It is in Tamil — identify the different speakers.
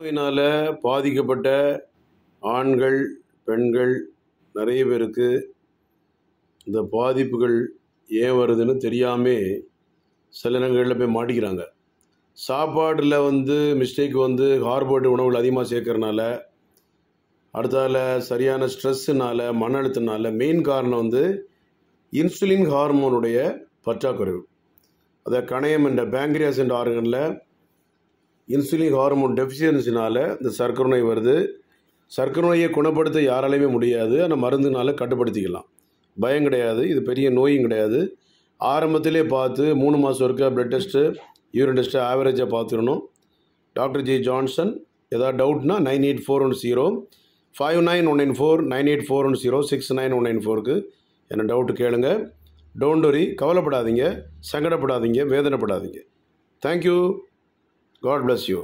Speaker 1: நோயினால் பாதிக்கப்பட்ட ஆண்கள் பெண்கள் நிறைய பேருக்கு இந்த பாதிப்புகள் ஏன் வருதுன்னு தெரியாமல் சில நேரங்களில் போய் மாட்டிக்கிறாங்க. சாப்பாட்டில் மிஸ்டேக் கார்போஹைட்ரேட் உணவுகள் அதிகமாக சேர்க்கறனால, அடுத்தால சரியான ஸ்ட்ரெஸ்ஸுனால, மன அழுத்தத்தினால மெயின் காரணம் இன்சுலின் ஹார்மோனுடைய பற்றாக்குறைவு. அதை கணையம் என்ற பேங்க்ரியாஸ் என்ற ஆர்கனில் இன்சுலின் ஹார்மோன் டெஃபிஷியன்சினால் இந்த சர்க்கரை நோய் வருது. சர்க்கரை நோயை குணப்படுத்த யாராலையுமே முடியாது. ஆனால் மருந்துனால கட்டுப்படுத்திக்கலாம். பயம் கிடையாது. இது பெரிய நோயும் கிடையாது. ஆரம்பத்திலே பார்த்து 3 மாதம் ஒருக்கா பிளட் டெஸ்ட்டு, யூரின் டெஸ்ட்டு ஆவரேஜாக பார்த்துடணும். Doctor G Johnson. ஏதாவது டவுட்னா 9841059194 9841069194க்கு என்ன டவுட்டு கேளுங்க. டோன்ட் வரி, கவலைப்படாதீங்க, சங்கடப்படாதீங்க, வேதனைப்படாதீங்க. தேங்க்யூ. God bless you.